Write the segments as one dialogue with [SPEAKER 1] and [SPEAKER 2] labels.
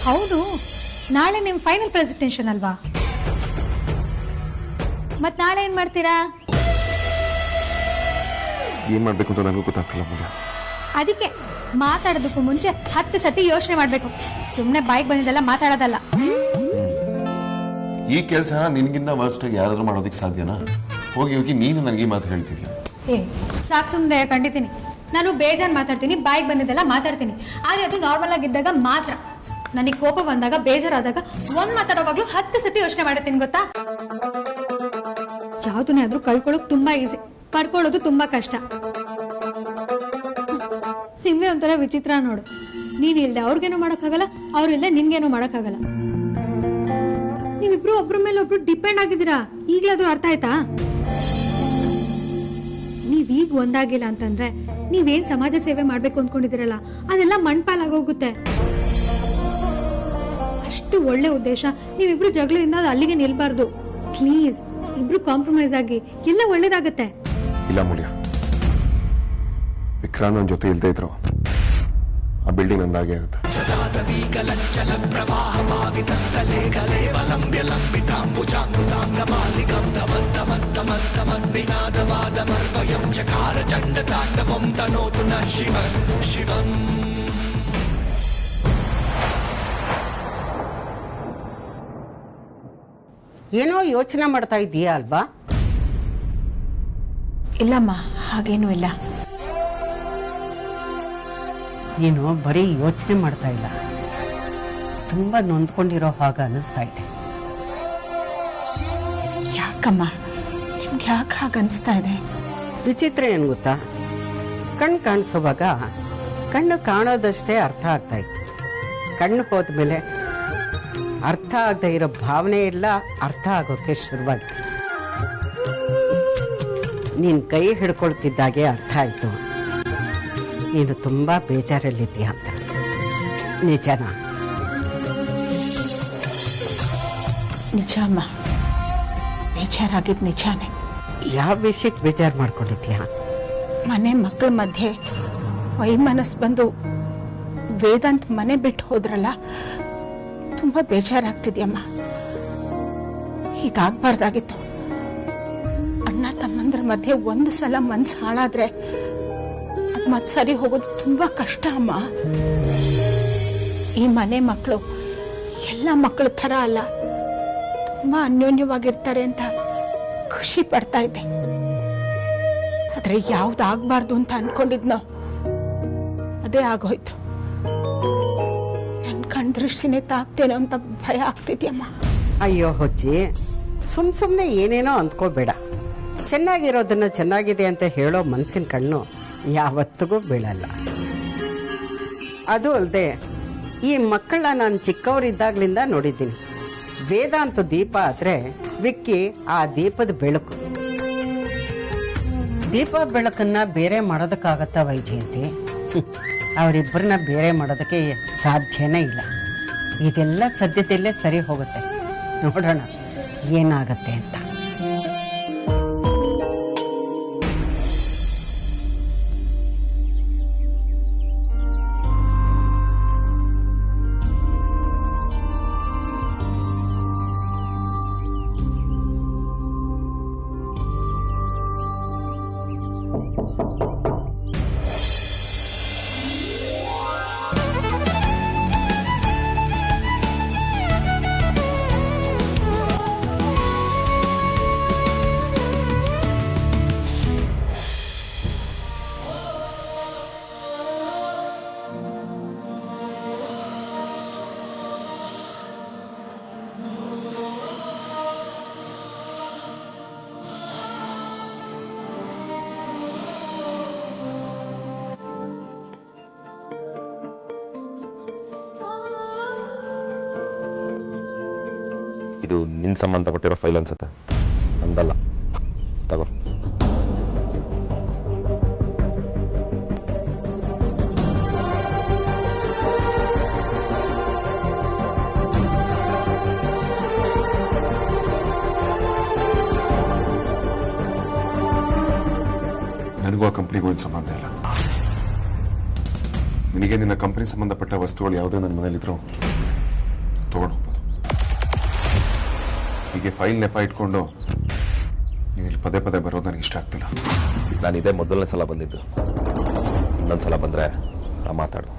[SPEAKER 1] ಹೌದು, ನಾಳೆ ನಿಮ್ಮ ಫೈನಲ್ ಪ್ರೆಸೆಂಟೇಷನ್ ಅಲ್ವಾ? ಮತ್ ನಾಳೆ ಏನ್ ಮಾಡ್ತೀರಾ?
[SPEAKER 2] ಏನ್ ಮಾಡ್ಬೇಕು ಅಂತ ನನಗೂ ಗೊತ್ತಾಗ್ತಿಲ್ಲ ಮೂಲ್ಯ.
[SPEAKER 1] ಅದಕ್ಕೆ ಮಾತಾಡೋದಕ್ಕೂ ಮುಂಚೆ 10 ಸತಿ ಯೋಚನೆ ಮಾಡ್ಬೇಕು. ಸುಮ್ನೆ ಬಾಯಿಗೆ ಬಂದಿದ್ದೆಲ್ಲ ಮಾತಾಡೋದಲ್ಲ.
[SPEAKER 2] ಈ ಕೆಲಸನ ನಿನ್ಗಿಂತ ವರ್ಸ್ಟ್ ಆಗಿ ಯಾರಾದ್ರೂ ಮಾಡೋದಕ್ಕೆ ಸಾಧ್ಯನಾ? ಹೋಗಿ ಹೋಗಿ ನೀನು ನನಗೆ ಈ ಮಾತು ಹೇಳ್ತಿದ್ಯಾ?
[SPEAKER 1] ಸಾಕು, ಸುಮ್ಮನೆ ಕಂಡಿದ್ದೀನಿ. ನಾನು ಬೇಜಾನ್ ಮಾತಾಡ್ತೀನಿ, ಬಾಯಿಗೆ ಬಂದಿದ್ದೆಲ್ಲ ಮಾತಾಡ್ತೀನಿ. ಆದ್ರೆ ಅದು ನಾರ್ಮಲ್ ಆಗಿದ್ದಾಗ ಮಾತ್ರ. ನನಗೆ ಕೋಪ ಬಂದಾಗ, ಬೇಜಾರಾದಾಗ ಒಂದ್ ಮಾತಾಡೋವಾಗ್ಲೂ 10 ಸತಿ ಯೋಚನೆ ಮಾಡಿರ್ತೀನಿ, ಗೊತ್ತಾ? ಯಾವ್ದನ್ನೇ ಆದ್ರೂ ಕಳ್ಕೊಳ್ಳೋದು ತುಂಬಾ ಈಸಿ, ಪಡ್ಕೊಳ್ಳೋದು ತುಂಬಾ ಕಷ್ಟ. ನಿಮ್ದೇ ಒಂಥರ ವಿಚಿತ್ರ ನೋಡು. ನೀನ್ ಇಲ್ದೆ ಅವ್ರಿಗೇನು ಮಾಡಕ್ಕಾಗಲ್ಲ, ಅವ್ರಿಲ್ದೆ ನಿನ್ಗೇನು ಮಾಡಕ್ಕಾಗಲ್ಲ. ನೀವಿಬ್ರು ಒಬ್ರ ಮೇಲೆ ಒಬ್ರು ಡಿಪೆಂಡ್ ಆಗಿದ್ದೀರಾ. ಈಗ್ಲಾದ್ರೂ ಅರ್ಥ ಆಯ್ತಾ? ನೀವೀಗ ಒಂದಾಗಿಲ್ಲ ಅಂತಂದ್ರೆ ನೀವೇನ್ ಸಮಾಜ ಸೇವೆ ಮಾಡ್ಬೇಕು ಅಂದ್ಕೊಂಡಿದ್ದೀರಲ್ಲ, ಅದೆಲ್ಲ ಮಣ್ಪಾಲಾಗೋಗುತ್ತೆ. ಅಷ್ಟು ಒಳ್ಳೆ ಉದ್ದೇಶ. ನೀವಿಬ್ರು ಜಗಳದಿಂದ ಅದು ಅಲ್ಲಿಗೆ ನಿಲ್ಬಾರ್ದು. ಪ್ಲೀಸ್, ಇಬ್ರು ಕಾಂಪ್ರಮೈಸ್ ಆಗಿ ಎಲ್ಲ ಒಳ್ಳೇದಾಗತ್ತೆ.
[SPEAKER 2] ಇಲ್ಲ ಮೂಲ್ಯ, ವಿಕ್ರಾಂತ್ ನನ್ನ ಜೊತೆ ಇಲ್ದೇ ಇದ್ರು ಆ ಬಿಲ್ಡಿಂಗ್ ನಂದಾಗೆ ಆಗುತ್ತೆ.
[SPEAKER 3] ಏನೋ ಯೋಚನೆ ಮಾಡ್ತಾ ಇದೀಯಾ ಅಲ್ವಾ?
[SPEAKER 4] ಇಲ್ಲಮ್ಮ, ಹಾಗೇನೂ ಇಲ್ಲ.
[SPEAKER 3] ನೀನು ಬರೀ ಯೋಚನೆ ಮಾಡ್ತಾ ಇಲ್ಲ, ತುಂಬಾ ನೊಂದ್ಕೊಂಡಿರೋ ಹಾಗೆ ಅನಿಸ್ತಾ ಇದೆ.
[SPEAKER 4] ಯಾಕಮ್ಮ, ನಿಮ್ಗೆ ಯಾಕೆ ಹಾಗೆ ಅನಿಸ್ತಾ ಇದೆ?
[SPEAKER 3] ವಿಚಿತ್ರ ಏನು ಗೊತ್ತಾ, ಕಣ್ಣು ಕಾಣಿಸೋವಾಗ ಕಣ್ಣು ಕಾಣೋದಷ್ಟೇ ಅರ್ಥ ಆಗ್ತಾ ಇತ್ತು. ಕಣ್ಣು ಹೋದ್ಮೇಲೆ ಅರ್ಥ ಆಗದೆ ಇರೋ ಭಾವನೆ ಎಲ್ಲ ಅರ್ಥ ಆಗೋಕೆ ಶುರುವಾಗ್ತದೆ. ನೀನು ಕೈ ಹಿಡ್ಕೊಳ್ತಿದ್ದಾಗೆ ಅರ್ಥ ಆಯ್ತು ನೀನು ತುಂಬಾ ಬೇಜಾರಲ್ಲಿದ್ದೀಯ ಅಂತ. ನಿಜನಾ?
[SPEAKER 4] ನಿಜ ಅಮ್ಮ, ಬೇಜಾರಾಗಿದ್ದು ನಿಜಾನೇ.
[SPEAKER 3] ಯಾವ ವಿಷಯಕ್ಕೆ ಬೇಜಾರು ಮಾಡ್ಕೊಂಡಿದ್ದೀಯ?
[SPEAKER 4] ಮನೆ ಮಕ್ಕಳ ಮಧ್ಯೆ ವೈಮನಸ್ ಬಂದು ವೇದಾಂತ್ ಮನೆ ಬಿಟ್ಟು ಹೋದ್ರಲ್ಲ, ತುಂಬಾ ಬೇಜಾರಾಗ್ತಿದ್ಯಮ್ಮ. ಹೀಗಾಗ್ಬಾರ್ದಾಗಿತ್ತು. ಅಣ್ಣ ತಮ್ಮಂದ್ರ ಮಧ್ಯೆ ಒಂದು ಸಲ ಮನ್ಸು ಹಾಳಾದ್ರೆ ಅದು ಮತ್ತೆ ಸರಿ ಹೋಗೋದು ತುಂಬಾ ಕಷ್ಟ ಅಮ್ಮ. ಈ ಮನೆ ಮಕ್ಕಳು ಎಲ್ಲ ಮಕ್ಕಳ ಥರ ಅಲ್ಲ, ತುಂಬಾ ಅನ್ಯೋನ್ಯವಾಗಿರ್ತಾರೆ ಅಂತ ಖುಷಿ ಪಡ್ತಾ ಇದ್ದೆ. ಆದ್ರೆ ಯಾವ್ದಾಗ್ಬಾರ್ದು ಅಂತ ಅನ್ಕೊಂಡಿದ್ನೋ ಅದೇ ಆಗೋಯ್ತು. ನನ್ ಕಣ್ ದೃಷ್ಟಿನೇ ತಾಗ್ತೇನೋ ಅಂತ ಭಯ ಆಗ್ತಿದ್ಯಮ್ಮ.
[SPEAKER 3] ಅಯ್ಯೋ ಹೊಚ್ಚಿ, ಸುಮ್ನೆ ಏನೇನೋ ಅಂದ್ಕೋಬೇಡ. ಚೆನ್ನಾಗಿರೋದನ್ನ ಚೆನ್ನಾಗಿದೆ ಅಂತ ಹೇಳೋ ಮನಸ್ಸಿನ ಕಣ್ಣು ಯಾವತ್ತಿಗೂ ಬೀಳಲ್ಲ. ಅದು ಅಲ್ಲದೆ ಈ ಮಕ್ಕಳನ್ನ ನಾನು ಚಿಕ್ಕವರಿದ್ದಾಗ್ಲಿಂದ ನೋಡಿದ್ದೀನಿ. ವೇದಾಂತ ದೀಪ ಆದ್ರೆ ವಿಕ್ಕಿ ಆ ದೀಪದ ಬೆಳಕು. ದೀಪ ಬೆಳಕನ್ನ ಬೇರೆ ಮಾಡೋದಕ್ಕಾಗತ್ತಾ ವೈಜಯಂತಿ? ಅವರಿಬ್ಬರನ್ನ ಬೇರೆ ಮಾಡೋದಕ್ಕೆ ಸಾಧ್ಯನೇ ಇಲ್ಲ. ಇದೆಲ್ಲ ಸದ್ಯದಲ್ಲೇ ಸರಿ ಹೋಗುತ್ತೆ. ನೋಡೋಣ ಏನಾಗತ್ತೆ ಅಂತ.
[SPEAKER 2] ಇದು ನಿನ್ ಸಂಬಂಧಪಟ್ಟಿರೋ ಫೈಲ್ ಅನ್ಸುತ್ತೆ, ನಂದಲ್ಲ. ತಗೋ. ನನಗೂ ಆ ಕಂಪ್ನಿಗೂ ಏನು ಸಂಬಂಧ ಇಲ್ಲ. ನಿನಗೆ ನಿನ್ನ ಕಂಪನಿ ಸಂಬಂಧಪಟ್ಟ ವಸ್ತುಗಳು ಯಾವುದೇ ನನ್ನ ಮನೇಲಿದ್ರು
[SPEAKER 5] ತೊಗೊಂಡು ಹೋಗ್ಬೋದು. ಹೀಗೆ ಫೈಲ್ ನೆಪ ಇಟ್ಕೊಂಡು ನೀವು ಇಲ್ಲಿ ಪದೇ ಪದೇ ಬರೋದು ನನಗೆ ಇಷ್ಟ ಆಗ್ತಿಲ್ಲ.
[SPEAKER 6] ನಾನು ಇದೇ ಮೊದಲನೇ ಸಲ ಬಂದಿದ್ದು. ಇನ್ನೊಂದು ಸಲ ಬಂದರೆ ಮಾತಾಡು.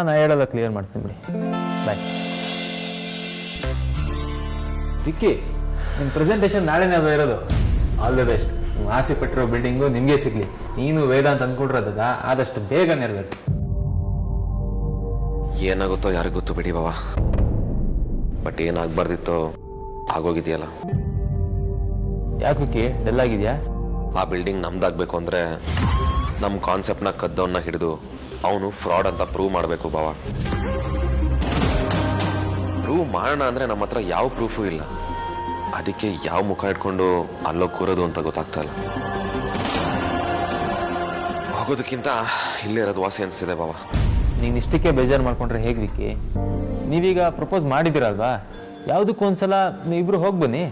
[SPEAKER 7] ನಾ ಹೇಳೋದ ಕ್ಲಿಯರ್ ಮಾಡ್ತೀನಿ ಬಿಡಿ. ಬಾಯ್. ವಿಕ್ಕಿ, ನಿಮ್ಮ ಪ್ರೆಸೆಂಟೇಷನ್ ನಾಳೆನೇ ಅದು ಇರೋದು. All the best. ನೀವು ಆಸೆ ಪಟ್ಟಿರೋ ಬಿಲ್ಡಿಂಗು ನಿಮಗೆ ಸಿಗಲಿ. ನೀನು ವೇದಾಂತ ಅಂದ್ಕೊಂಡಿರೋದ ಆದಷ್ಟು ಬೇಗ ನೆರವೇರ್ತು.
[SPEAKER 6] ಏನಾಗುತ್ತೋ ಯಾರಿಗೂ ಗೊತ್ತು ಬಿಡಿ ಬಾವ. ಬಟ್ ಏನಾಗಬಾರ್ದಿತ್ತೋ ಆಗೋಗಿದೆಯಲ್ಲ.
[SPEAKER 7] ಯಾಕೆ ವಿಕ್ಕಿ, ಡಲ್ ಆಗಿದೆಯಾ?
[SPEAKER 6] ಆ ಬಿಲ್ಡಿಂಗ್ ನಮ್ದಾಗಬೇಕು ಅಂದರೆ ನಮ್ಮ ಕಾನ್ಸೆಪ್ಟ್ನ ಕದ್ದವನ್ನ ಹಿಡಿದು ಅವನು ಫ್ರಾಡ್ ಅಂತ ಪ್ರೂವ್ ಮಾಡಬೇಕು ಬಾವ. ಪ್ರೂವ್ ಮಾಡೋಣ ಅಂದರೆ ನಮ್ಮ ಹತ್ರ ಯಾವ ಪ್ರೂಫು ಇಲ್ಲ. ಅದಕ್ಕೆ ಯಾವ ಮುಖ ಇಟ್ಕೊಂಡು ಅಲ್ಲೋ ಕೂರೋದು ಅಂತ ಗೊತ್ತಾಗ್ತಾ ಇಲ್ಲ. ಹೋಗೋದಕ್ಕಿಂತ ಇಲ್ಲೇ ಇರೋದು ವಾಸಿ ಅನಿಸ್ತಿದೆ ಬಾವ.
[SPEAKER 7] ನೀನು ಇಷ್ಟಕ್ಕೆ ಬೇಜಾರು ಮಾಡ್ಕೊಂಡ್ರೆ ಹೇಗೆ ವಿಕ್ಕಿ? ನೀವೀಗ ಪ್ರಪೋಸ್ ಮಾಡಿದ್ದೀರಲ್ವಾ, ಯಾವುದಕ್ಕೂ ಒಂದ್ಸಲ ನೀವಿಬ್ರು ಹೋಗಿ ಬನ್ನಿ.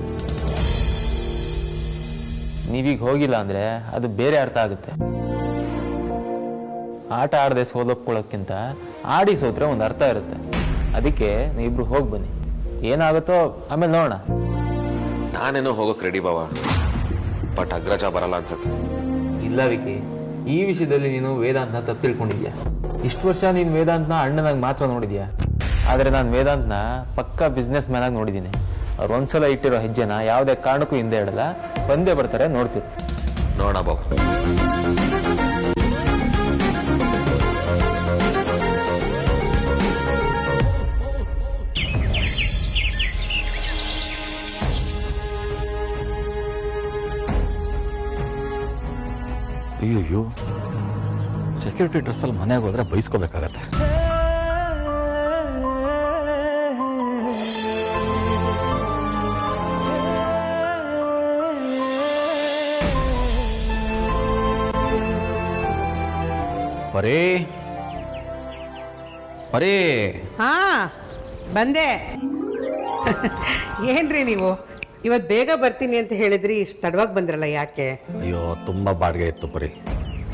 [SPEAKER 7] ನೀವೀಗ ಹೋಗಿಲ್ಲ ಅಂದರೆ ಅದು ಬೇರೆ ಅರ್ಥ ಆಗುತ್ತೆ. ಆಟ ಆಡದೆ ಸೋಲೊಪ್ಕೊಳ್ಳೋಕ್ಕಿಂತ ಆಡಿ ಸೋತ್ರೆ ಒಂದು ಅರ್ಥ ಇರುತ್ತೆ. ಅದಕ್ಕೆ ನೀವಿಬ್ರು ಹೋಗಿ ಬನ್ನಿ. ಏನಾಗುತ್ತೋ ಆಮೇಲೆ ನೋಡೋಣ.
[SPEAKER 6] ನಾನೇನೋ ಹೋಗೋಕೆ ರೆಡಿ ಬಾವ, ಬಟ್ ಅಗ್ರಜ ಬರಲ್ಲ ಅನ್ಸುತ್ತೆ.
[SPEAKER 7] ಇಲ್ಲ ವಿಕಿ, ಈ ವಿಷಯದಲ್ಲಿ ನೀನು ವೇದಾಂತನ ತಪ್ಪು ತಿಳ್ಕೊಂಡಿದ್ಯಾ. ಇಷ್ಟು ವರ್ಷ ನೀನು ವೇದಾಂತನ ಅಣ್ಣನಾಗಿ ಮಾತ್ರ ನೋಡಿದ್ಯಾ. ಆದರೆ ನಾನು ವೇದಾಂತನ ಪಕ್ಕಾ ಬಿಸ್ನೆಸ್ ಮ್ಯಾನ್ ಆಗಿ ನೋಡಿದ್ದೀನಿ. ಅವ್ರು ಒಂದ್ಸಲ ಇಟ್ಟಿರೋ ಹೆಜ್ಜೆನ ಯಾವುದೇ ಕಾರಣಕ್ಕೂ ಹಿಂದೆ ಇಡಲ್ಲ. ಬಂದೇ ಬರ್ತಾರೆ, ನೋಡ್ತೀವಿ.
[SPEAKER 6] ನೋಡೋಣ ಬಾವ.
[SPEAKER 8] ಅಯ್ಯೋ, ಸೆಕ್ಯೂರಿಟಿ ಡ್ರೆಸ್ಸಲ್ಲಿ ಮನೆಗೆ ಹೋದ್ರೆ ಬೈಸ್ಕೋಬೇಕಾಗತ್ತೆ. ಪರೇ ಪರೇ.
[SPEAKER 3] ಹಾ, ಬಂದೆ. ಏನ್ರಿ ನೀವು ಇವತ್ತು ಬೇಗ ಬರ್ತೀನಿ ಅಂತ ಹೇಳಿದ್ರಿ, ಇಷ್ಟು ತಡವಾಗಿ ಬಂದ್ರಲ್ಲ, ಯಾಕೆ?
[SPEAKER 8] ಅಯ್ಯೋ, ತುಂಬ ಬಾಡಿಗೆ ಇತ್ತು ಪರಿ.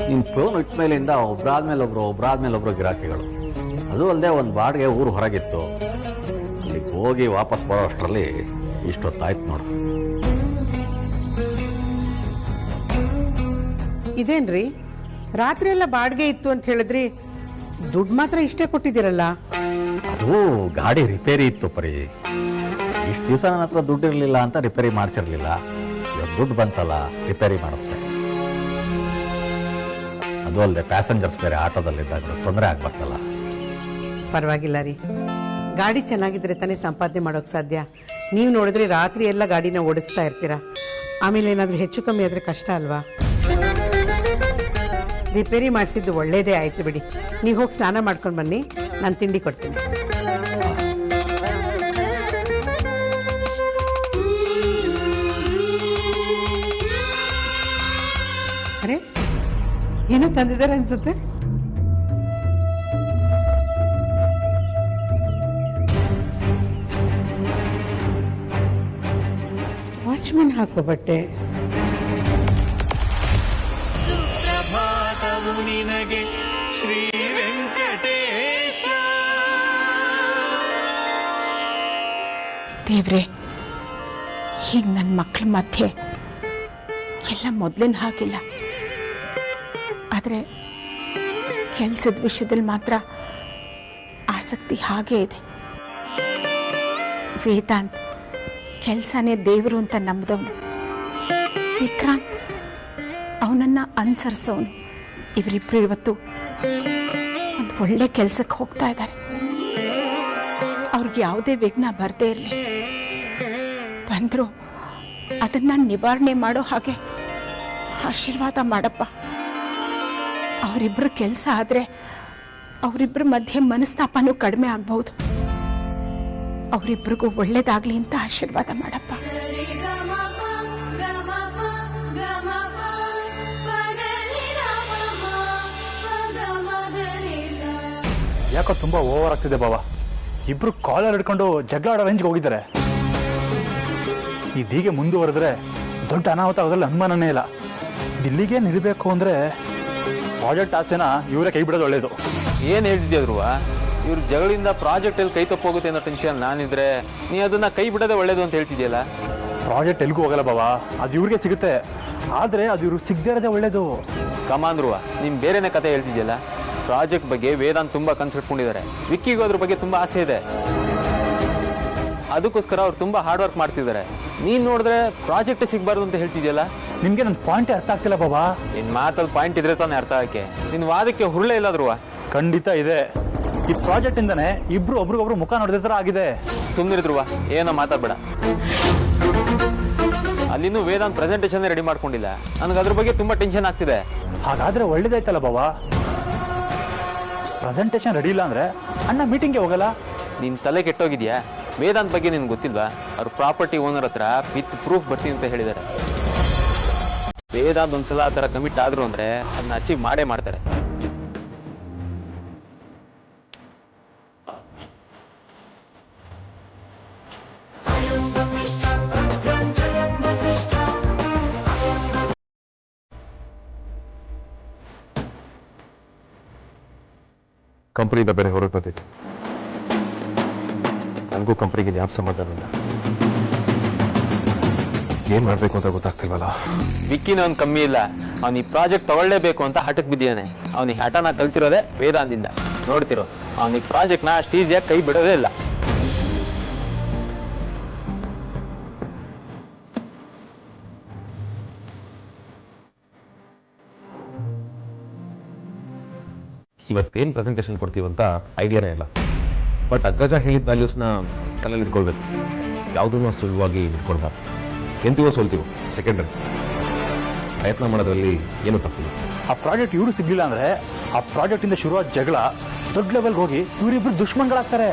[SPEAKER 8] ನಿಮ್ಮ ಫೋನ್ ಇಟ್ಟ ಮೇಲಿಂದ ಒಬ್ರಾದ್ಮೇಲೆ ಒಬ್ರು ಗಿರಾಕಿಗಳು. ಅದು ಅಲ್ಲದೆ ಒಂದು ಬಾಡಿಗೆ ಊರು ಹೊರಗಿತ್ತು. ಅಲ್ಲಿಗೆ ಹೋಗಿ ವಾಪಸ್ ಬರೋ ಅಷ್ಟರಲ್ಲಿ ಇಷ್ಟೊತ್ತಾಯ್ತು ನೋಡು.
[SPEAKER 3] ಇದೇನ್ರಿ, ರಾತ್ರಿ ಎಲ್ಲ ಬಾಡಿಗೆ ಇತ್ತು ಅಂತ ಹೇಳಿದ್ರಿ, ದುಡ್ಡು ಮಾತ್ರ ಇಷ್ಟೇ ಕೊಟ್ಟಿದ್ದೀರಲ್ಲ?
[SPEAKER 8] ಅದು ಗಾಡಿ ರಿಪೇರಿ ಇತ್ತು ಪರಿ. ಇಷ್ಟು ದಿವಸ ನನ್ನ ಹತ್ರ ದುಡ್ಡು ಇರಲಿಲ್ಲ ಅಂತ ರಿಪೇರಿ ಮಾಡಿಸಿರ್ಲಿಲ್ಲ. ಇವತ್ತು ದುಡ್ಡು ಬಂತಲ್ಲ, ರಿಪೇರಿ ಮಾಡಿಸ್ದೆ. ಅದು ಅಲ್ಲದೆ ಪ್ಯಾಸೆಂಜರ್ಸ್ ಬೇರೆ ಆಟೋದಲ್ಲಿದ್ದಾಗ ತೊಂದರೆ ಆಗ್ಬಾರ್ದಲ್ಲ.
[SPEAKER 3] ಪರವಾಗಿಲ್ಲ ರೀ, ಗಾಡಿ ಚೆನ್ನಾಗಿದ್ರೆ ತಾನೇ ಸಂಪಾದನೆ ಮಾಡೋಕೆ ಸಾಧ್ಯ. ನೀವು ನೋಡಿದ್ರೆ ರಾತ್ರಿ ಎಲ್ಲ ಗಾಡಿನ ಓಡಿಸ್ತಾ ಇರ್ತೀರಾ. ಆಮೇಲೆ ಏನಾದರೂ ಹೆಚ್ಚು ಕಮ್ಮಿ ಆದರೆ ಕಷ್ಟ ಅಲ್ವಾ? ರಿಪೇರಿ ಮಾಡಿಸಿದ್ದು ಒಳ್ಳೇದೇ ಆಯಿತು ಬಿಡಿ. ನೀವು ಹೋಗಿ ಸ್ನಾನ ಮಾಡ್ಕೊಂಡು ಬನ್ನಿ, ನಾನು ತಿಂಡಿ ಕೊಡ್ತೀನಿ. ಅರೆ, ಏನೋ ತಂದಿದ್ದಾರೆ ಅನ್ಸುತ್ತೆ. ವಾಚ್ಮನ್ ಹಾಕೋ ಬಟ್ಟೆ.
[SPEAKER 9] ನಿನಗೆ ಶ್ರೀ ವೆಂಕಟೇಶ.
[SPEAKER 4] ದೇವ್ರೆ, ಹೀಗೆ ನನ್ನ ಮಕ್ಕಳ ಮಧ್ಯೆ ಎಲ್ಲ ಮೊದಲಿನ ಹಾಗಿಲ್ಲ. ಆದರೆ ಕೆಲಸದ ವಿಷಯದಲ್ಲಿ ಮಾತ್ರ ಆಸಕ್ತಿ ಹಾಗೇ ಇದೆ. ವೇದಾಂತ್ ಕೆಲಸನೇ ದೇವರು ಅಂತ ನಂಬಿದವನು. ವಿಕ್ರಾಂತ್ ಅವನನ್ನು ಅನುಸರಿಸೋನು. ಇವರಿಬ್ರು ಇವತ್ತು ಒಂದು ಒಳ್ಳೆ ಕೆಲಸಕ್ಕೆ ಹೋಗ್ತಾ ಇದ್ದಾರೆ. ಅವ್ರಿಗೆ ಯಾವುದೇ ವಿಘ್ನ ಬರದೇ ಇರಲಿ. ಬಂದರು ಅದನ್ನು ನಿವಾರಣೆ ಮಾಡೋ ಹಾಗೆ ಆಶೀರ್ವಾದ ಮಾಡಪ್ಪ. ಅವರಿಬ್ಬರ ಕೆಲಸ ಆದರೆ ಅವರಿಬ್ಬರ ಮಧ್ಯೆ ಮನಸ್ತಾಪನೂ ಕಡಿಮೆ ಆಗ್ಬಹುದು. ಅವರಿಬ್ಬರಿಗೂ ಒಳ್ಳೇದಾಗ್ಲಿ ಅಂತ ಆಶೀರ್ವಾದ ಮಾಡಪ್ಪ.
[SPEAKER 10] ಯಾಕೋ ತುಂಬಾ ಓವರ್ ಆಗ್ತಿದೆ ಬಾವ. ಇಬ್ರು ಕಾಲರ್ ಹಿಡ್ಕೊಂಡು ಜಗಳ ಆಡೋ ರೇಂಜ್ಗೆ ಹೋಗಿದ್ದಾರೆ. ಇದೀಗೆ ಮುಂದುವರೆದ್ರೆ ದೊಡ್ಡ ಅನಾಹುತ ಆಗೋದ್ರಲ್ಲಿ ಅನುಮಾನನೇ ಇಲ್ಲ. ಇಲ್ಲಿಗೆ ನಿಲ್ಬೇಕು ಅಂದ್ರೆ ಪ್ರಾಜೆಕ್ಟ್ ಆಸೆನ ಇವರೇ ಕೈ ಬಿಡೋದು ಒಳ್ಳೇದು.
[SPEAKER 7] ಏನು ಹೇಳ್ತಿದ್ಯಾ ಧ್ರುವ? ಇವ್ರ ಜಗಳಿಂದ ಪ್ರಾಜೆಕ್ಟಲ್ಲಿ ಕೈ ತಪ್ಪೋಗುತ್ತೆ ಅನ್ನೋ ಟೆನ್ಷನ್ ನಾನಿದ್ರೆ ನೀ ಅದನ್ನ ಕೈ ಬಿಡೋದೇ ಒಳ್ಳೇದು ಅಂತ ಹೇಳ್ತಿದ್ಯಲ್ಲ.
[SPEAKER 10] ಪ್ರಾಜೆಕ್ಟ್ ಎಲ್ಗೂ ಹೋಗಲ್ಲ ಬಾವ, ಅದು ಇವ್ರಿಗೆ ಸಿಗುತ್ತೆ. ಆದ್ರೆ ಅದು ಇವ್ರಿಗೆ ಸಿಗದೇ ಇರೋದೇ ಒಳ್ಳೇದು.
[SPEAKER 7] ಕಮಾನ್ ಧ್ರುವ, ನೀನ್ ಬೇರೆನೇ ಕತೆ ಹೇಳ್ತಿದ್ಯಲ್ಲ. ಪ್ರಾಜೆಕ್ಟ್ ಬಗ್ಗೆ ವೇದಾಂತ್ ತುಂಬಾ ಕನ್ಸಿಟ್ಕೊಂಡಿದ್ದಾರೆ. ವಿಕ್ಕಿಗೂ ಅದ್ರ ಬಗ್ಗೆ ತುಂಬಾ ಆಸೆ ಇದೆ. ಅದಕ್ಕೋಸ್ಕರ ಅವ್ರು ತುಂಬಾ ಹಾರ್ಡ್ ವರ್ಕ್ ಮಾಡ್ತಿದ್ದಾರೆ. ನೀನ್ ನೋಡಿದ್ರೆ ಪ್ರಾಜೆಕ್ಟ್ ಸಿಗಬಾರ್ದು ಅಂತ ಹೇಳ್ತಿದ್ಯಲ್ಲ.
[SPEAKER 10] ನಿಮ್ಗೆ ನನ್ನ ಪಾಯಿಂಟೇ ಅರ್ಥ ಆಗ್ತಿಲ್ಲ ಬಾಬಾ.
[SPEAKER 7] ನಿನ್ ಮಾತಲ್ಲಿ ಪಾಯಿಂಟ್ ಇದ್ರೆ ತಾನೇ ಅರ್ಥ ಆಗಕ್ಕೆ. ನಿನ್ ವಾದಕ್ಕೆ ಹುರುಳೇ ಇಲ್ಲ ಧ್ರುವ.
[SPEAKER 10] ಖಂಡಿತ ಇದೆ. ಈ ಪ್ರಾಜೆಕ್ಟ್ ಇಂದಾನೆ ಇಬ್ರು ಒಬ್ರಿಗೊಬ್ರು ಮುಖ ನೋಡಿದ ತರ ಆಗಿದೆ.
[SPEAKER 7] ಸುಮ್ಮನಿರು ಧ್ರುವ, ಏನೋ ಮಾತಾಡ್ಬೇಡ. ಅಲ್ಲಿನೂ ವೇದಾಂತ್ ಪ್ರೆಸೆಂಟೇಷನ್ ರೆಡಿ ಮಾಡ್ಕೊಂಡಿಲ್ಲ. ನನಗೆ ಅದ್ರ ಬಗ್ಗೆ ತುಂಬಾ ಟೆನ್ಷನ್ ಆಗ್ತಿದೆ.
[SPEAKER 10] ಹಾಗಾದ್ರೆ ಒಳ್ಳೇದಾಯ್ತಲ್ಲ ಬಾಬಾ. ಪ್ರೆಸೆಂಟೇಷನ್ ರೆಡಿ ಇಲ್ಲ ಅಂದ್ರೆ ಅಣ್ಣ ಮೀಟಿಂಗ್ಗೆ ಹೋಗಲ್ಲ.
[SPEAKER 7] ನಿನ್ ತಲೆ ಕೆಟ್ಟೋಗಿದ್ಯಾ? ವೇದಾಂತ್ ಬಗ್ಗೆ ನಿನ್ಗೆ ಗೊತ್ತಿಲ್ವಾ? ಅವ್ರ ಪ್ರಾಪರ್ಟಿ ಓನರ್ ಹತ್ರ ವಿತ್ ಪ್ರೂಫ್ ಬರ್ತೀನಿ ಅಂತ ಹೇಳಿದ್ದಾರೆ. ವೇದಾಂತ್ ಒಂದ್ಸಲ ಆ ಥರ ಕಮಿಟ್ ಆದ್ರು ಅಂದ್ರೆ ಅದನ್ನ ಅಚೀವ್ ಮಾಡೇ ಮಾಡ್ತಾರೆ.
[SPEAKER 2] ಕಂಪ್ನಿಯಿಂದ ಬೇರೆ ಹೊರಗೆ ಬಂದಿತ್ತು. ನನಗೂ ಕಂಪ್ನಿಗೆ ಯಾವ ಸಂಬಂಧ ಇಲ್ಲ. ಏನ್ ಮಾಡ್ಬೇಕು ಅಂತ ಗೊತ್ತಾಗ್ತಿಲ್ವಲ್ಲ.
[SPEAKER 7] ವಿಕ್ಕಿನ ಅವ್ನು ಕಮ್ಮಿ ಇಲ್ಲ. ಅವ್ನು ಈ ಪ್ರಾಜೆಕ್ಟ್ ತಗೊಳ್ಳೇಬೇಕು ಅಂತ ಹಠಕ್ಕೆ ಬಿದ್ದಾನೆ. ಅವನಿಗೆ ಹಠನ ಕಲ್ತಿರೋದೇ ವೇದಾಂತಿಂದ. ನೋಡ್ತಿರೋ, ಅವನಿಗೆ ಪ್ರಾಜೆಕ್ಟ್ನ ಅಷ್ಟು ಈಸಿಯಾಗಿ ಕೈ ಬಿಡೋದೇ ಇಲ್ಲ.
[SPEAKER 11] ಇವತ್ತೇನು ಪ್ರೆಸೆಂಟೇಷನ್ ಕೊಡ್ತೀವಂತ ಐಡಿಯಾನೇ ಇಲ್ಲ. ಬಟ್ ಅಗ್ಗಜ ಹೇಳಿದ ವ್ಯಾಲ್ಯೂಸ್ನ ತಲೆಯಲ್ಲಿ ಇಟ್ಕೊಳ್ಬೇಕು. ಯಾವುದನ್ನು ಸುಲಭವಾಗಿ ಇಟ್ಕೊಳ್ಬಾರ್ದು. ಎಂತೀವೋ ಸೋಲ್ತೀವೋ ಸೆಕೆಂಡರಿ. ಪ್ರಯತ್ನ ಮಾಡೋದ್ರಲ್ಲಿ ಏನೂ ತಪ್ಪಿಲ್ಲ.
[SPEAKER 10] ಆ ಪ್ರಾಜೆಕ್ಟ್ ಇವರು ಸಿಗ್ಲಿಲ್ಲ ಅಂದ್ರೆ ಆ ಪ್ರಾಜೆಕ್ಟ್ ಇಂದ ಶುರುವಾದ ಜಗಳ ದೊಡ್ಡ ಲೆವೆಲ್ಗೆ ಹೋಗಿ ಇವರಿಬ್ರು ದುಶ್ಮನ್ಗಳಾಗ್ತಾರೆ.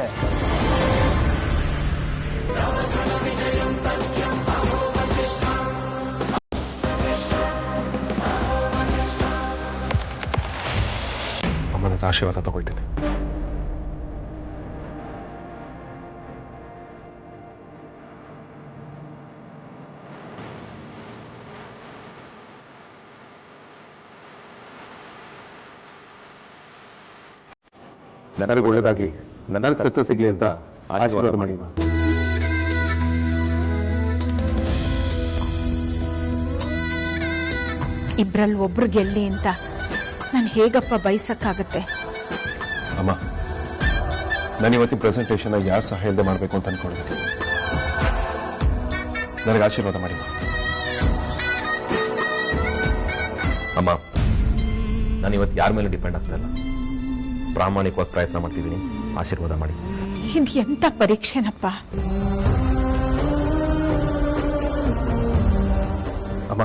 [SPEAKER 2] ಅಮ್ಮನ ಆಶೀರ್ವಾದ ತಗೊಳ್ತೀನಿ. ನನಗೆ ಒಳ್ಳೇದಾಗ್ಲಿ, ನನಗೆ ಸಕ್ಸಸ್ ಸಿಗ್ಲಿ ಅಂತ ಆಶೀರ್ವಾದ ಮಾಡಿ.
[SPEAKER 4] ಇಬ್ರಲ್ಲಿ ಒಬ್ರು ಗೆಲ್ಲಿ ಅಂತ ನಾನು ಹೇಗಪ್ಪ ಬಯಸಕ್ಕಾಗತ್ತೆ?
[SPEAKER 2] ಅಮ್ಮ, ನಾನು ಇವತ್ತಿನ ಪ್ರೆಸೆಂಟೇಷನ್ ಯಾರು ಸಹಾಯ ಇಲ್ಲದೆ ಮಾಡಬೇಕು ಅಂತ ಅನ್ಕೊಂಡಿದ್ದೀನಿ. ನನಗೆ ಆಶೀರ್ವಾದ ಮಾಡಿ
[SPEAKER 11] ಅಮ್ಮ. ನಾನು ಇವತ್ತು ಯಾರ ಮೇಲೆ ಡಿಪೆಂಡ್ ಆಗ್ತಾ ಇಲ್ಲ. ಪ್ರಾಮಾಣಿಕವಾಗಿ ಪ್ರಯತ್ನ ಮಾಡ್ತಿದ್ದೀನಿ. ಆಶೀರ್ವಾದ ಮಾಡಿ.
[SPEAKER 4] ಇದು ಎಂತ ಪರೀಕ್ಷೆನಪ್ಪ?
[SPEAKER 2] ಅಮ್ಮ,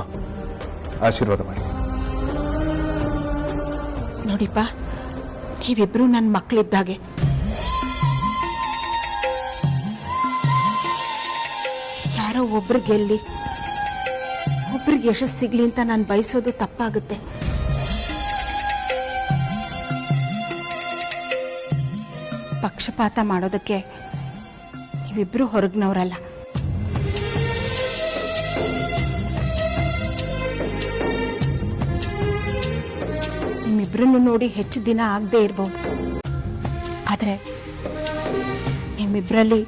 [SPEAKER 2] ಆಶೀರ್ವಾದ ಮಾಡಿ.
[SPEAKER 4] ನೋಡಿಪ್ಪ, ನೀವಿಬ್ರು ನನ್ನ ಮಕ್ಕಳಿದ್ದಾಗೆ. ಯಾರೋ ಒಬ್ರು ಗೆಲ್ಲಿ, ಒಬ್ರಿಗೆ ಯಶಸ್ಸು ಸಿಗ್ಲಿ ಅಂತ ನಾನು ಬಯಸೋದು ತಪ್ಪಾಗುತ್ತೆ. ಪಕ್ಷಪಾತ ಮಾಡೋದಕ್ಕೆ ನೀವಿಬ್ರು ಹೊರಗ್ನವರಲ್ಲ. ನಿಮ್ಮಿಬ್ರನ್ನು ನೋಡಿ ಹೆಚ್ಚು ದಿನ ಆಗದೆ ಇರ್ಬೋದು. ಆದರೆ ನಿಮ್ಮಿಬ್ರಲ್ಲಿ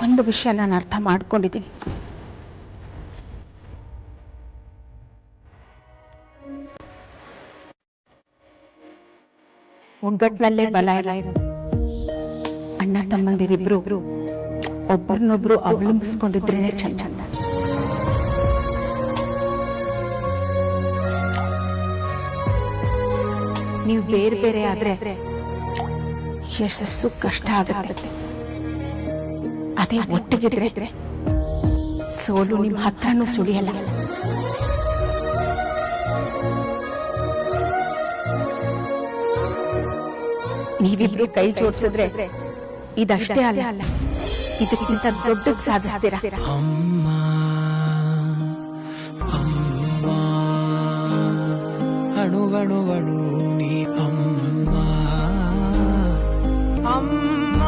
[SPEAKER 4] ಒಂದು ವಿಷಯ ನಾನು ಅರ್ಥ ಮಾಡ್ಕೊಂಡಿದ್ದೀನಿ. ಒಗ್ಗಟ್ಟಿನಲ್ಲೇ ಬಲ ಇರೋದು. ಅಣ್ಣ ತಮ್ಮಂದಿರಿಬ್ರು ಒಬ್ಬರನ್ನೊಬ್ರು ಅವಲಂಬಿಸ್ಕೊಂಡಿದ್ರೇನೆ ಚಂದ. ನೀವು ಬೇರೆ ಬೇರೆ ಆದ್ರೆ ಯಶಸ್ಸು ಕಷ್ಟ ಆಗುತ್ತೆ. ಅದೇ ಒಟ್ಟಿಗಿದ್ರೆ ಸೋಲು ನಿಮ್ಮ ಹತ್ರನೂ ಸುಳಿಯಲ್ಲ. ನೀವಿಬ್ರು ಕೈ ಜೋಡಿಸಿದ್ರೆ ಇದಷ್ಟೇ ಅಲ್ಲ, ಇದಕ್ಕಿಂತ ದೊಡ್ಡದ್ ಸಾಧಿಸ್ತೀರಾ.
[SPEAKER 9] ಅಮ್ಮ ಅಮ್ಮ ಅಣುವಣುವಣು ನೀ ಅಮ್ಮ ಅಮ್ಮ.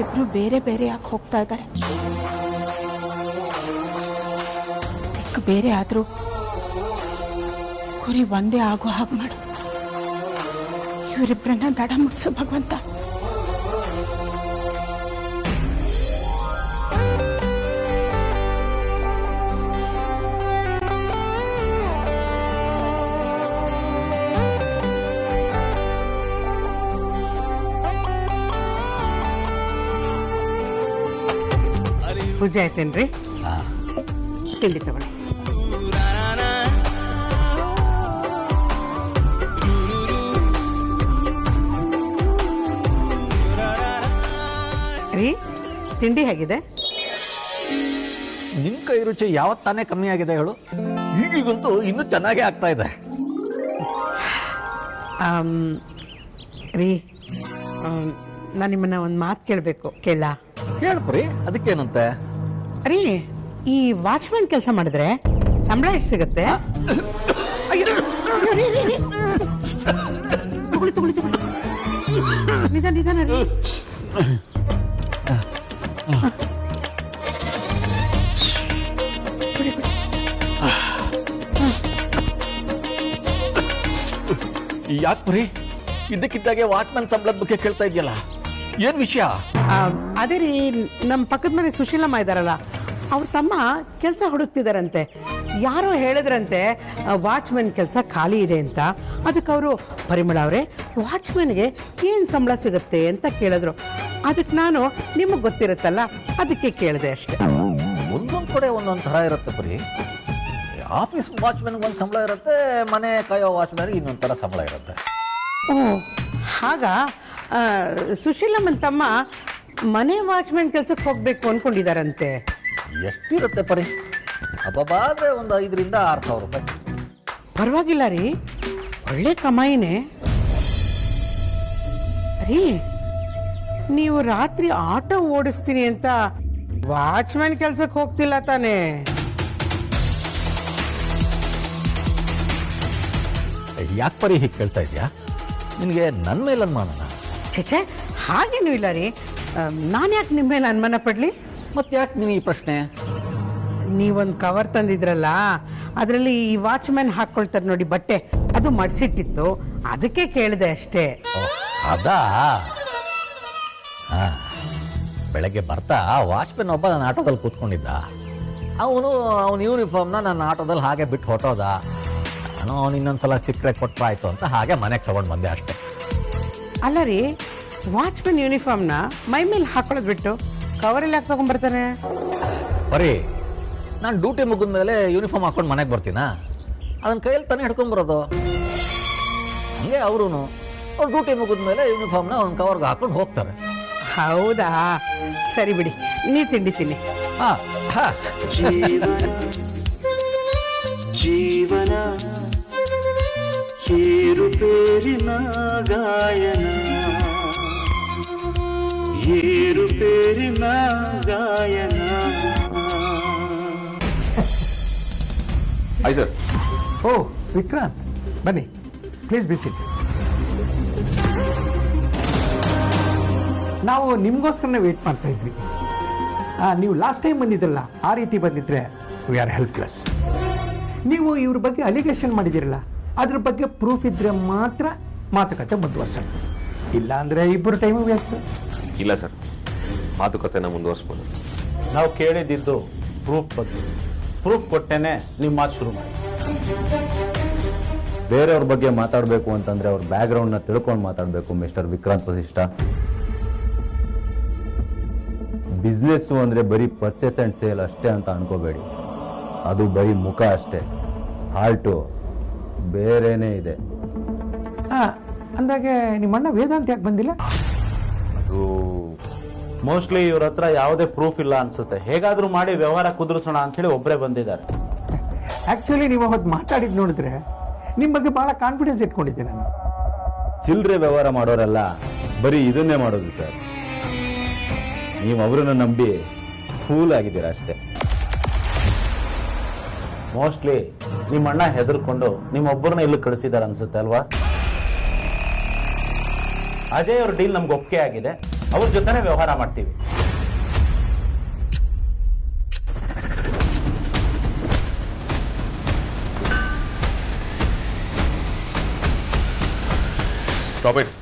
[SPEAKER 4] ಇಬ್ರು ಬೇರೆ ಬೇರೆ ಯಾಕೆ ಹೋಗ್ತಾ ಇದ್ದಾರೆ? ದಿಕ್ಕು ಬೇರೆ ಆದ್ರೂ ಗುರಿ ಒಂದೇ ಆಗೋ ಹಾಗೆ ಮಾಡು. ಇವರಿಬ್ಬರನ್ನ ದಡ ಮುಟ್ಸು ಭಗವಂತ.
[SPEAKER 3] ಪೂಜೆ ಆಯ್ತೇನ್ರಿ? ತಿಂಡಿ ತಗೊಳ್ಳಿ. ರೀ, ತಿಂಡಿ ಹೇಗಿದೆ?
[SPEAKER 8] ನಿನ್ನ ಕೈ ರುಚಿ ಯಾವತ್ತು ತಾನೇ ಕಮ್ಮಿ ಆಗಿದೆ ಹೇಳು? ಈಗಂತೂ ಇನ್ನೂ ಚೆನ್ನಾಗೇ ಆಗ್ತಾ ಇದೆ.
[SPEAKER 3] ರೀ, ನಾನು ನಿಮ್ಮನ್ನ ಒಂದು ಮಾತು ಕೇಳಬೇಕು. ಕೇಳ?
[SPEAKER 8] ಹೇಳ್ಪ್ರಿ, ಅದಕ್ಕೇನಂತೆ?
[SPEAKER 3] ರೀ, ಈ ವಾಚ್ಮ್ಯಾನ್ ಕೆಲಸ ಮಾಡಿದ್ರೆ ಸಂಬಳ ಎಷ್ಟು ಸಿಗುತ್ತೆ? ತಗೊಳ್ಳಿ ತಗೊಳ್ಳಿ ತಗೊಳ್ಳಿ, ನಿಧಾನ ನಿಧಾನ ರೀ.
[SPEAKER 8] ಯಾಕೆ ಬರೀ ಇದಕ್ಕಿದ್ದಾಗೆ ವಾಚ್ಮ್ಯಾನ್ ಸಂಬಳದ ಬಗ್ಗೆ ಕೇಳ್ತಾ ಇದೆಯಲ್ಲ, ಏನ್ ವಿಷಯ?
[SPEAKER 3] ಅದೇ ರೀ, ನಮ್ಮ ಪಕ್ಕದ ಮನೆ ಸುಶೀಲಮ್ಮ ಇದಾರಲ್ಲ, ಅವ್ರ ತಮ್ಮ ಕೆಲಸ ಹುಡುಕ್ತಿದಾರಂತೆ. ಯಾರೋ ಹೇಳಿದ್ರಂತೆ ವಾಚ್ಮ್ಯಾನ್ ಕೆಲಸ ಖಾಲಿ ಇದೆ ಅಂತ. ಅದಕ್ಕೆ ಅವರು, ಪರಿಮಳ ಅವರೇ, ವಾಚ್ಮ್ಯಾನ್ಗೆ ಏನು ಸಂಬಳ ಸಿಗುತ್ತೆ ಅಂತ ಕೇಳಿದ್ರು. ಅದಕ್ಕೆ ನಾನು, ನಿಮಗೆ ಗೊತ್ತಿರುತ್ತಲ್ಲ, ಅದಕ್ಕೆ ಕೇಳಿದೆ ಅಷ್ಟೇ.
[SPEAKER 8] ಒಂದೊಂದು ಕಡೆ ಒಂದೊಂದು ಥರ ಇರುತ್ತೆ ಬರೀ. ಆಫೀಸ್ ವಾಚ್ಮ್ಯಾನ್ಗೆ ಒಂದು ಸಂಬಳ ಇರುತ್ತೆ, ಮನೆ ಕಾಯೋ ವಾಚ್ಮ್ಯಾನ್ಗೆ ಇನ್ನೊಂದು ಥರ ಸಂಬಳ ಇರುತ್ತೆ.
[SPEAKER 3] ಓ, ಹಾಗ ಸುಶೀಲಮ್ಮನ ತಮ್ಮ ಮನೆ ವಾಚ್ಮ್ಯಾನ್ ಕೆಲಸಕ್ಕೆ ಹೋಗ್ಬೇಕು ಅನ್ಕೊಂಡಿದಾರಂತೆ.
[SPEAKER 8] ಎಷ್ಟಿರುತ್ತೆ ಪರಿ? ಹಬ್ಬಾದ್ರೆ ಒಂದು 5,000 ರಿಂದ 6,000 ರೂಪಾಯಿ.
[SPEAKER 3] ಪರವಾಗಿಲ್ಲ ರೀ, ಒಳ್ಳೆ ಕಮಾಯಿನೇ ರೀ. ನೀವು ರಾತ್ರಿ ಆಟೋ ಓಡಿಸ್ತೀನಿ ಅಂತ ವಾಚ್ಮ್ಯಾನ್ ಕೆಲ್ಸಕ್ಕೆ ಹೋಗ್ತಿಲ್ಲ ತಾನೇ?
[SPEAKER 8] ಯಾಕೆ ಪರಿ ಹೀಗೆ ಕೇಳ್ತಾ ಇದೆಯಾ? ನಿನಗೆ ನನ್ನ ಮೇಲೆ ಅನುಮಾನನ?
[SPEAKER 3] ಛೇ, ಹಾಗೇನೂ ಇಲ್ಲ ರೀ. ನಾನು ಯಾಕೆ ನಿಮ್ಮ ಮೇಲೆ ಅನುಮಾನ ಪಡ್ಲಿ?
[SPEAKER 8] ಮತ್ತೆ ಯಾಕೆ ನೀವು ಈ ಪ್ರಶ್ನೆ?
[SPEAKER 3] ನೀವೊಂದು ಕವರ್ ತಂದಿದ್ರಲ್ಲ, ಅದರಲ್ಲಿ ಈ ವಾಚ್ಮ್ಯಾನ್ ಹಾಕ್ಕೊಳ್ತಾರೆ ನೋಡಿ ಬಟ್ಟೆ, ಅದು ಮಡ್ಸಿಟ್ಟಿತ್ತು, ಅದಕ್ಕೆ ಕೇಳಿದೆ ಅಷ್ಟೇ.
[SPEAKER 8] ಅದಾ? ಬೆಳಗ್ಗೆ ಬರ್ತಾ ವಾಚ್ಮ್ಯಾನ್ ಒಬ್ಬ ನನ್ನ ಆಟೋದಲ್ಲಿ ಕೂತ್ಕೊಂಡಿದ್ದ. ಅವನ ಯೂನಿಫಾರ್ಮ್ನ ನನ್ನ ಆಟೋದಲ್ಲಿ ಹಾಗೆ ಬಿಟ್ಟು ಹೊಟ್ಟೋದ. ನಾನು ಅವನು ಇನ್ನೊಂದ್ಸಲ ಸಿಕ್ಕರೆ ಕೊಟ್ರಾಯ್ತು ಅಂತ ಹಾಗೆ ಮನೆಗೆ ತಗೊಂಡು ಬಂದೆ ಅಷ್ಟೇ.
[SPEAKER 3] ಅಲ್ಲ ರೀ, ವಾಚ್ಮ್ಯಾನ್ ಯೂನಿಫಾರ್ಮ್ನ ಮೈ ಮೇಲೆ ಹಾಕೊಳ್ಳೋದು ಬಿಟ್ಟು ಕವರಲ್ಲಿ ಯಾಕೆ ತಗೊಂಡ್ಬರ್ತಾನೆ?
[SPEAKER 8] ಬರೀ ನಾನು ಡ್ಯೂಟಿ ಮುಗಿದ ಮೇಲೆ ಯೂನಿಫಾರ್ಮ್ ಹಾಕೊಂಡು ಮನೆಗೆ ಬರ್ತೀನಾ? ಅದನ್ನ ಕೈಯಲ್ಲಿ ತಾನೇ ಹಿಡ್ಕೊಂಬರೋದು. ಹಂಗೆ ಅವರು ಅವ್ರು ಡ್ಯೂಟಿ ಮುಗಿದ ಮೇಲೆ ಯೂನಿಫಾರ್ಮ್ನ ಅವ್ನ ಕವರ್ಗೆ ಹಾಕೊಂಡು ಹೋಗ್ತಾರೆ.
[SPEAKER 3] ಹೌದಾ? ಸರಿ ಬಿಡಿ, ನೀ ತಿಂಡಿ ತಿನ್ನಿ.
[SPEAKER 9] ಜೀವನ ಏರುಪೇರಿನ ಗಾಯನ, ಏರುಪೇರಿನ ಗಾಯನ.
[SPEAKER 2] Hi sir.
[SPEAKER 10] ಓ ವಿಕ್ರಾಂತ್, ಬನ್ನಿ ಪ್ಲೀಸ್ ಬಿಸಿ. ನಾವು ನಿಮಗೋಸ್ಕರನೇ ವೇಟ್ ಮಾಡ್ತಾ ಇದ್ವಿ. ನೀವು ಲಾಸ್ಟ್ ಟೈಮ್ ಬಂದಿದ್ರಲ್ಲ, ಆ ರೀತಿ ಬಂದಿದ್ರೆ ವಿ ಆರ್ ಹೆಲ್ಪ್ಲೆಸ್. ನೀವು ಇವ್ರ ಬಗ್ಗೆ ಅಲಿಗೇಷನ್ ಮಾಡಿದಿರಲ್ಲ, ಅದ್ರ ಬಗ್ಗೆ ಪ್ರೂಫ್ ಇದ್ರೆ ಮಾತ್ರ ಮಾತುಕತೆ ಮುಂದುವರ್ಸೋಣ. ಇಲ್ಲ ಅಂದರೆ ಇಬ್ಬರು ಟೈಮು ವೇಸ್ಟ್.
[SPEAKER 6] ಇಲ್ಲ ಸರ್, ಮಾತುಕತೆನ ಮುಂದುವರಿಸ್ಬೋದು.
[SPEAKER 12] ನಾವು ಕೇಳಿದ್ದು ಪ್ರೂಫ್ ಬಗ್ಗೆ. ಪ್ರೂಫ್ ಕೊಟ್ಟೇನೆ ನಿಮ್ಮ ಮಾತು ಶುರು ಮಾಡಿ.
[SPEAKER 11] ಬೇರೆಯವ್ರ ಬಗ್ಗೆ ಮಾತಾಡಬೇಕು ಅಂತಂದ್ರೆ ಅವ್ರ ಬ್ಯಾಕ್ಗ್ರೌಂಡ್ನ ತಿಳ್ಕೊಂಡು ಮಾತಾಡಬೇಕು ಮಿಸ್ಟರ್ ವಿಕ್ರಾಂತ್ ವಸಿಷ್ಠ.
[SPEAKER 12] ಬಿಸ್ನೆಸ್ಸು ಅಂದರೆ ಬರೀ ಪರ್ಚೇಸ್ ಆ್ಯಂಡ್ ಸೇಲ್ ಅಷ್ಟೇ ಅಂತ ಅನ್ಕೋಬೇಡಿ. ಅದು ಬರೀ ಮುಖ ಅಷ್ಟೇ, ಹಾರ್ಟು ಬೇರೆನೇ ಇದೆ.
[SPEAKER 10] ಅಂದಾಗೆ ನಿಮ್ಮ ಅಣ್ಣ ವೇದಾಂತ ಯಾಕೆ ಬಂದಿಲ್ಲ?
[SPEAKER 12] ಅದು ಮೋಸ್ಟ್ಲಿ ಇವ್ರ ಹತ್ರ ಯಾವುದೇ ಪ್ರೂಫ್ ಇಲ್ಲ ಅನ್ಸುತ್ತೆ. ಹೇಗಾದರೂ ಮಾಡಿ ವ್ಯವಹಾರ ಕುದುರಿಸೋಣ ಅಂಥೇಳಿ ಒಬ್ಬರೇ ಬಂದಿದ್ದಾರೆ.
[SPEAKER 10] ಆ್ಯಕ್ಚುಲಿ ನೀವು ಅವತ್ತು ಮಾತಾಡಿದ್ದು ನೋಡಿದ್ರೆ ನಿಮ್ಮ ಬಗ್ಗೆ ಭಾಳ ಕಾನ್ಫಿಡೆನ್ಸ್ ಇಟ್ಕೊಂಡಿದ್ದೆ ನಾನು.
[SPEAKER 12] ಚಿಲ್ಲರೆ ವ್ಯವಹಾರ ಮಾಡೋರೆಲ್ಲ ಬರೀ ಇದನ್ನೇ ಮಾಡೋದು ಸರ್. ನೀವು ಅವರನ್ನು ನಂಬಿ ಫೂಲ್ ಆಗಿದ್ದೀರಾ ಅಷ್ಟೇ. ಮೋಸ್ಟ್ಲಿ ನಿಮ್ಮ ಅಣ್ಣ ಹೆದರ್ಕೊಂಡು ನಿಮ್ಮೊಬ್ಬರನ್ನ ಇಲ್ಲಿ ಕಳಿಸಿದ್ದಾರೆ ಅನ್ಸುತ್ತೆ ಅಲ್ವಾ? ಅಜಯ್ ಅವ್ರ ಡೀಲ್ ನಮ್ಗೆ ಒಪ್ಪಿಗೆ ಆಗಿದೆ, ಅವ್ರ ಜೊತೆನೇ ವ್ಯವಹಾರ ಮಾಡ್ತೀವಿ.
[SPEAKER 2] Stop it.